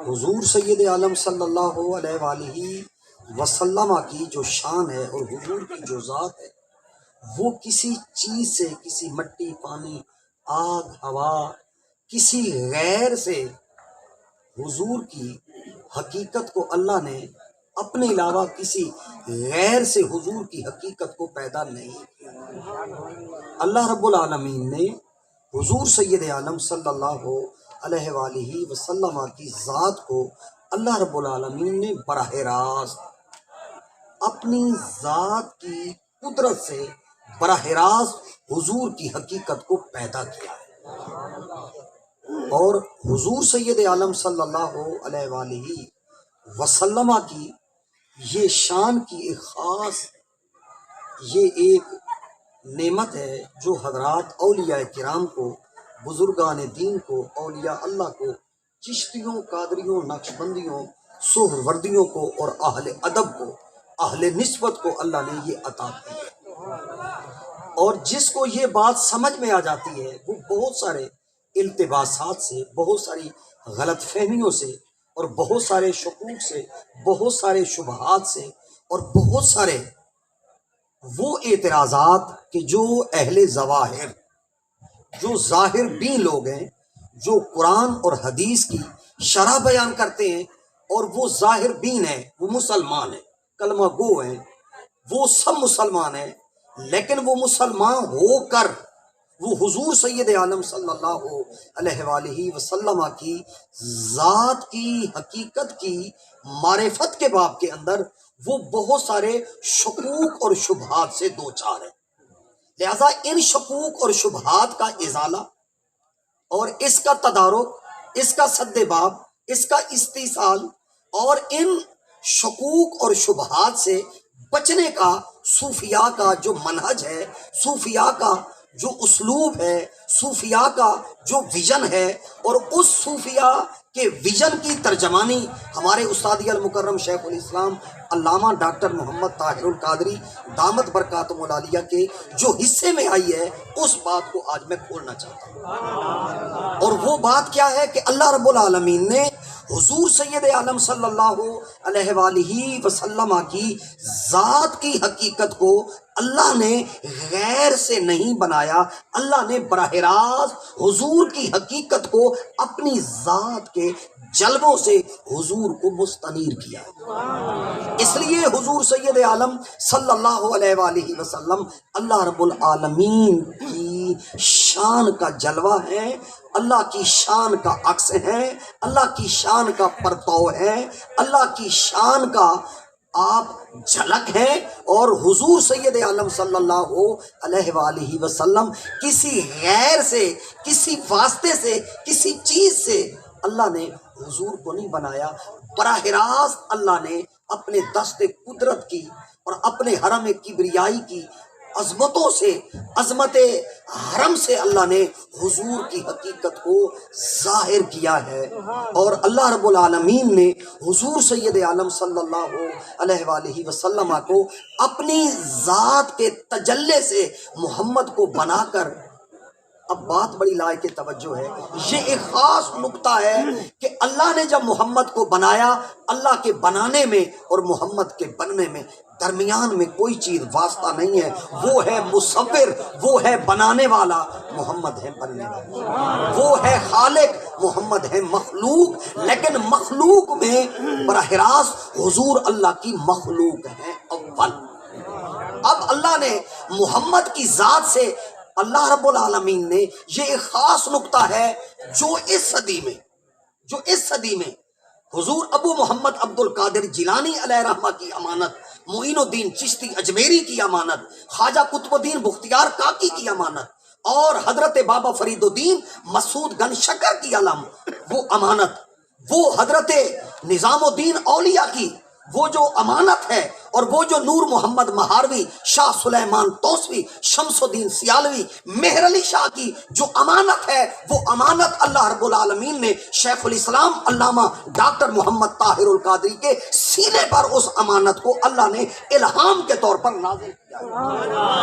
حضور سید عالم صلی اللہ علیہ وآلہ وسلم کی جو شان ہے اور حضور کی جو ذات ہے وہ کسی چیز سے، کسی مٹی، پانی، آگ، ہوا، کسی غیر سے حضور کی حقیقت کو اللہ نے اپنے علاوہ کسی غیر سے حضور کی حقیقت کو پیدا نہیں کیا۔ اللہ رب العالمین نے حضور سید عالم صلی اللہ علیہ وآلہ وسلم کی ذات کو اللہ رب العالمین نے براہ راست اپنی ذات کی قدرت سے براہ راست حضور کی حقیقت کو پیدا کیا ہے، اور حضور سید عالم صلی اللہ علیہ وآلہ وسلم کی یہ شان کی ایک خاص یہ ایک نعمت ہے جو حضرات اولیاء کرام کو، بزرگان دین کو، اولیاء اللہ کو، چشتیوں، قادریوں، نقشبندیوں، سہروردیوں کو اور اہل ادب کو، اہل نسبت کو اللہ نے یہ عطا کی ہے۔ اور جس کو یہ بات سمجھ میں آ جاتی ہے وہ بہت سارے التباسات سے، بہت ساری غلط فہمیوں سے اور بہت سارے شکوک سے، بہت سارے شبہات سے اور بہت سارے وہ اعتراضات کہ جو اہل ظواہر، جو ظاہر بین لوگ ہیں، جو قرآن اور حدیث کی شرح بیان کرتے ہیں اور وہ ظاہر بین ہیں، وہ مسلمان ہیں، کلمہ گو ہیں، وہ سب مسلمان ہیں، لیکن وہ مسلمان ہو کر وہ حضور سید عالم صلی اللہ علیہ وآلہ وسلم کی ذات کی حقیقت کی معرفت کے باب کے اندر وہ بہت سارے شکوک اور شبہات سے دوچار ہیں۔ لہذا ان شکوک اور شبہات کا ازالہ اور اس کا تدارک، اس کا سد باب، اس کا استیصال اور ان شکوک اور شبہات سے بچنے کا صوفیاء کا جو منہج ہے، صوفیاء کا جو اسلوب ہے، صوفیاء کا جو ویژن ہے، اور اس صوفیاء کے ویژن کی ترجمانی ہمارے استادی المکرم شیخ الاسلام علامہ ڈاکٹر محمد طاہر القادری دامت برکاتہم العالیہ کے جو حصے میں آئی ہے، اس بات کو آج میں کھولنا چاہتا ہوں۔ اور وہ بات کیا ہے کہ اللہ رب العالمین نے حضور سید عالم صلی اللہ علیہ وآلہ وسلم کی ذات کی حقیقت کو اللہ نے غیر سے نہیں بنایا، اللہ نے براہ راست حضور کی حقیقت کو اپنی ذات کے جلووں سے حضور کو مستنیر کیا۔ اس لیے حضور سید عالم صلی اللہ علیہ وآلہ وسلم اللہ رب العالمین کی شان کا جلوہ ہے، اللہ کی شان کا عکس ہے، اللہ کی شان کا پرتو ہے، اللہ کی شان کا آپ جھلک ہے۔ اور حضور سید عالم صلی اللہ علیہ وآلہ وسلم کسی غیر سے، کسی واسطے سے، کسی چیز سے اللہ نے حضور کو نہیں بنایا، براہ راست اللہ نے اپنے دست قدرت کی اور اپنے حرم کبریائی کی عظمتوں سے، عظمت حرم سے اللہ نے حضور کی حقیقت کو ظاہر کیا ہے۔ اور اللہ رب العالمین نے حضور سید عالم صلی اللہ علیہ وآلہ وسلم کو اپنی ذات کے تجلے سے محمد کو بنا کر، اب بات بڑی لائق توجہ ہے، یہ ایک خاص نقطہ ہے کہ اللہ نے جب محمد کو بنایا، اللہ کے بنانے میں اور محمد کے بننے میں درمیان میں کوئی چیز واسطہ نہیں ہے، وہ ہے مصور، وہ ہے بنانے والا، محمد ہے بننے والا، وہ ہے خالق، محمد ہے مخلوق، لیکن مخلوق میں براہ راست حضور اللہ کی مخلوق ہے اول۔ اب اللہ نے محمد کی ذات سے، اللہ رب العالمین نے یہ ایک خاص نقطہ ہے جو اس صدی میں حضور ابو محمد عبد القادر جیلانی علیہ رحمہ کی امانت، معین الدین چشتی اجمیری کی امانت، خواجہ قطب الدین بختیار کاکی کی امانت اور حضرت بابا فرید الدین مسعود گنج شکر کی علم وہ امانت، وہ حضرت نظام الدین اولیاء کی وہ جو امانت ہے اور وہ جو نور محمد مہاروی، شاہ سلیمان توسوی، شمس الدین سیالوی، مہر علی شاہ کی جو امانت ہے، وہ امانت اللہ رب العالمین نے شیخ الاسلام علامہ ڈاکٹر محمد طاہر القادری کے سینے پر اس امانت کو اللہ نے الہام کے طور پر نازل کیا،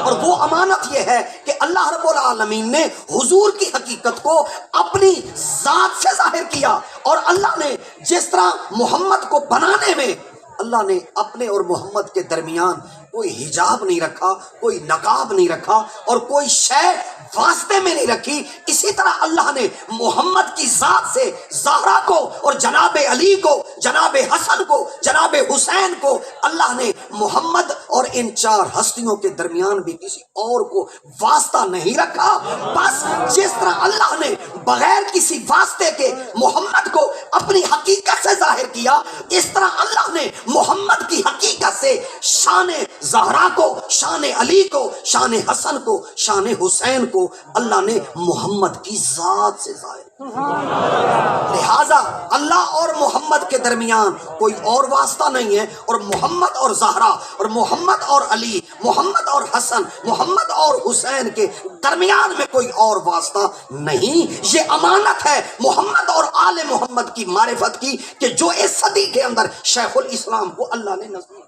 اور وہ امانت یہ ہے کہ اللہ رب العالمین نے حضور کی حقیقت کو اپنی ذات سے ظاہر کیا، اور اللہ نے جس طرح محمد کو بنانے میں اللہ نے اپنے اور محمد کے درمیان کوئی حجاب نہیں رکھا، کوئی نقاب نہیں رکھا، اور کوئی شے واسطے میں نہیں رکھی، اسی طرح اللہ نے محمد کی ذات سے زہرا کو اور جناب علی کو، جناب حسن کو، جناب حسین کو اللہ نے محمد اور ان چار ہستیوں کے درمیان بھی کسی اور کو واسطہ نہیں رکھا۔ بس جس طرح اللہ نے بغیر کسی واسطے کے محمد کو اپنی حقیقت سے ظاہر کیا، اس طرح اللہ نے محمد کی حقیقت سے شان زہرا کو، شان علی کو، شان حسن کو، شان حسین کو اللہ نے محمد کی ذات سے ظاہر کیا۔ لہذا اللہ اور محمد کے درمیان کوئی اور واسطہ نہیں ہے، اور محمد اور زہرا اور محمد اور علی، محمد اور حسن، محمد اور حسین کے درمیان میں کوئی اور واسطہ نہیں۔ یہ امانت ہے محمد اور آل محمد کی معرفت کی کہ جو اس صدی کے اندر شیخ الاسلام کو اللہ نے نصیب کیا۔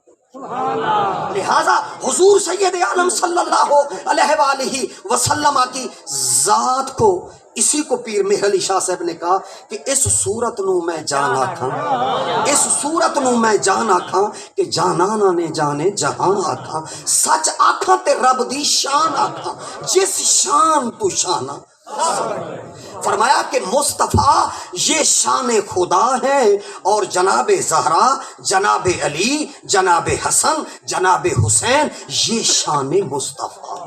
لہذا حضور سید عالم صلی اللہ علیہ وآلہ وسلم کی ذات کو، اسی کو پیر مہر علی شاہ صاحب نے کہا کہ اس صورت نو میں جان آکھاں، اس صورت نو میں جان آکھاں کہ جانانا نے جانے جہاں آکھاں، سچ آکھاں تے رب دی شان آکھاں، جس شان تو شانہ۔ فرمایا کہ مصطفیٰ یہ شان خدا ہے، اور جناب زہرا، جناب علی، جناب حسن، جناب حسین یہ شان مصطفیٰ۔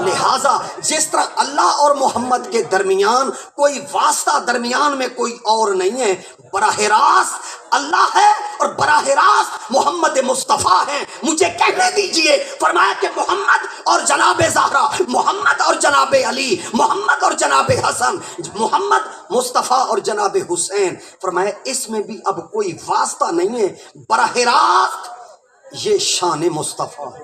لہذا جس طرح اللہ اور محمد کے درمیان کوئی واسطہ، درمیان میں کوئی اور نہیں ہے، براہ راست اللہ ہے اور براہ راست محمد مصطفیٰ ہیں۔ مجھے کہنے دیجئے، فرمایا کہ محمد اور جناب زہرا، محمد اور جناب علی، محمد اور جناب حسن، محمد مصطفیٰ اور جناب حسین، فرمایا اس میں بھی اب کوئی واسطہ نہیں ہے، براہ راست یہ شان مصطفیٰ ہے۔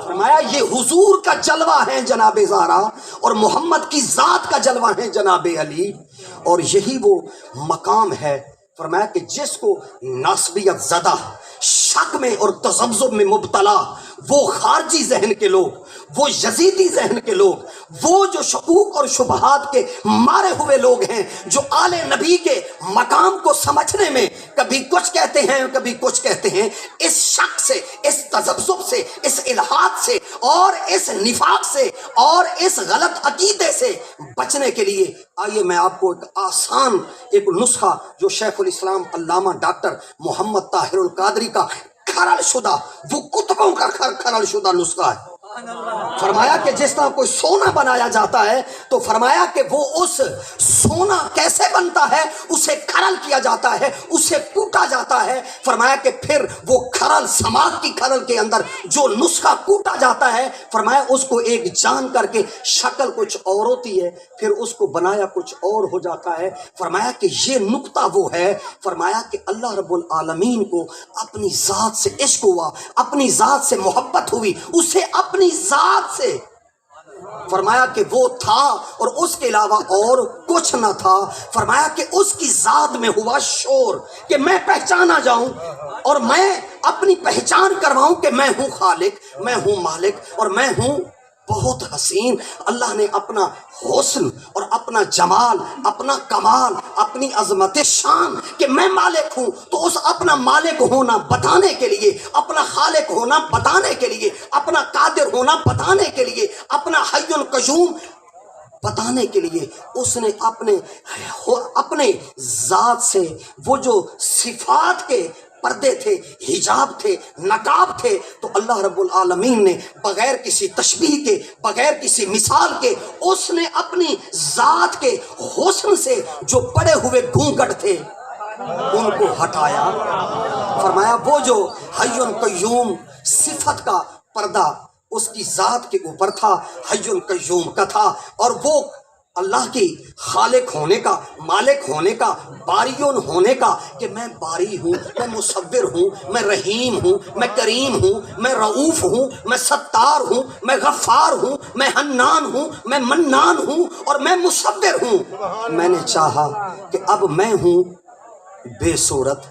فرمایا یہ حضور کا جلوہ ہے جناب زہرا، اور محمد کی ذات کا جلوہ ہے جناب علی، اور یہی وہ مقام ہے فرمایا کہ جس کو ناسبیت زدہ، شک میں اور تذبذب میں مبتلا، وہ خارجی ذہن کے لوگ، وہ یزیدی ذہن کے لوگ، وہ جو شکوک اور شبہات کے مارے ہوئے لوگ ہیں، جو آل نبی کے مقام کو سمجھنے میں کبھی کچھ کہتے ہیں کبھی کچھ کہتے ہیں، اس شک سے، اس تذبذب سے، اس الحاد سے اور اس نفاق سے اور اس غلط عقیدے سے بچنے کے لیے آئیے میں آپ کو ایک آسان ایک نسخہ جو شیخ الاسلام علامہ ڈاکٹر محمد طاہر القادری کا کھرل شدہ، وہ کتبوں کا کھرل شدہ نسخہ ہے۔ فرمایا کہ جس طرح کوئی سونا بنایا جاتا ہے تو فرمایا کہ وہ اس سونا کیسے بنتا ہے، اسے کھرل کیا جاتا ہے، اسے کوٹا جاتا ہے۔ فرمایا کہ پھر وہ کھرل، سماعت کی کھرل کے اندر جو نسخہ کوٹا جاتا ہے، فرمایا اس کو ایک جان کر کے شکل کچھ اور ہوتی ہے، پھر اس کو بنایا کچھ اور ہو جاتا ہے۔ فرمایا کہ یہ نقطہ وہ ہے، فرمایا کہ اللہ رب العالمین کو اپنی ذات سے عشق ہوا، اپنی ذات سے محبت ہوئی، اسے اپنی ذات سے، فرمایا کہ وہ تھا اور اس کے علاوہ اور کچھ نہ تھا۔ فرمایا کہ اس کی ذات میں ہوا شور کہ میں پہچانا جاؤں اور میں اپنی پہچان کرواؤں کہ میں ہوں خالق، میں ہوں مالک، اور میں ہوں بہت حسین۔ اللہ نے اپنا حسن اور اپنا جمال، اپنا کمال، اپنی عظمت شان کہ میں مالک ہوں، تو اس اپنا مالک ہونا بتانے کے لیے، اپنا خالق ہونا بتانے کے لیے، اپنا قادر ہونا بتانے کے لیے، اپنا حی القیوم بتانے کے لیے اس نے اپنے ذات سے وہ جو صفات کے پردے تھے، حجاب تھے، نقاب تھے، تو اللہ رب العالمین نے بغیر کسی تشبیہ کے، بغیر کسی مثال کے، اس نے اپنی ذات کے حسن سے جو پڑے ہوئے گھونگھٹ تھے ان کو ہٹایا۔ فرمایا وہ جو حی القیوم صفت کا پردہ اس کی ذات کے اوپر تھا، حی القیوم کا تھا، اور وہ اللہ کی خالق ہونے کا، مالک ہونے کا، باریون ہونے کا، کہ میں باری ہوں، میں مصور ہوں، میں رحیم ہوں، میں کریم ہوں، میں رعوف ہوں، میں ستار ہوں، میں غفار ہوں، میں حنان ہوں، میں منان ہوں، اور میں مصور ہوں۔ میں نے چاہا کہ اب میں ہوں بے صورت،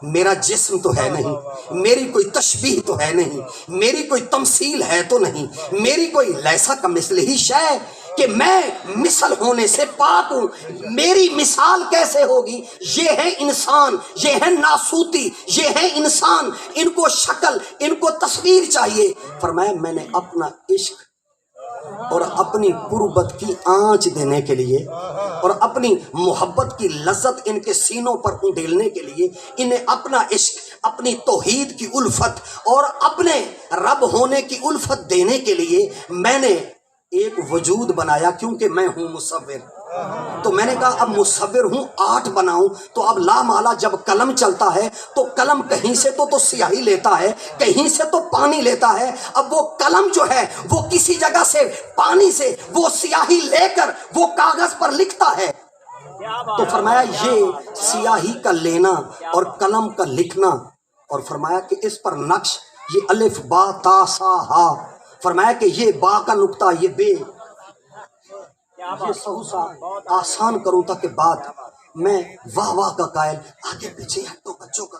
میرا جسم تو ہے نہیں، میری کوئی تشبیہ تو ہے نہیں، میری کوئی تمثیل ہے تو نہیں، میری کوئی لیسا کمثلہ شیء، کہ میں مثل ہونے سے پاک ہوں، میری مثال کیسے ہوگی؟ یہ ہے انسان، یہ ہے ناسوتی، یہ ہے انسان، ان کو شکل، ان کو تصویر چاہیے۔ فرمایا میں نے اپنا عشق اور اپنی قربت کی آنچ دینے کے لیے اور اپنی محبت کی لذت ان کے سینوں پر انڈیلنے کے لیے انہیں اپنا عشق، اپنی توحید کی الفت اور اپنے رب ہونے کی الفت دینے کے لیے میں نے ایک وجود بنایا، کیونکہ میں ہوں مصور۔ تو میں نے کہا اب مصور ہوں، آرٹ بناؤں، تو اب لا مالا جب قلم چلتا ہے تو قلم کہیں سے تو سیاہی لیتا ہے، کہیں سے تو پانی لیتا ہے، اب وہ قلم جو ہے وہ کسی جگہ سے پانی سے وہ سیاہی لے کر وہ کاغذ پر لکھتا ہے۔ تو فرمایا یہ سیاہی کا لینا اور قلم کا لکھنا، اور فرمایا کہ اس پر نقش، یہ الف با تا سا ہا، فرمایا کہ یہ با کا نقطہ، یہ بے، یہ سہو سا آسان کروں تاکہ بات میں واہ واہ کا قائل، آگے پیچھے ہٹو بچوں کا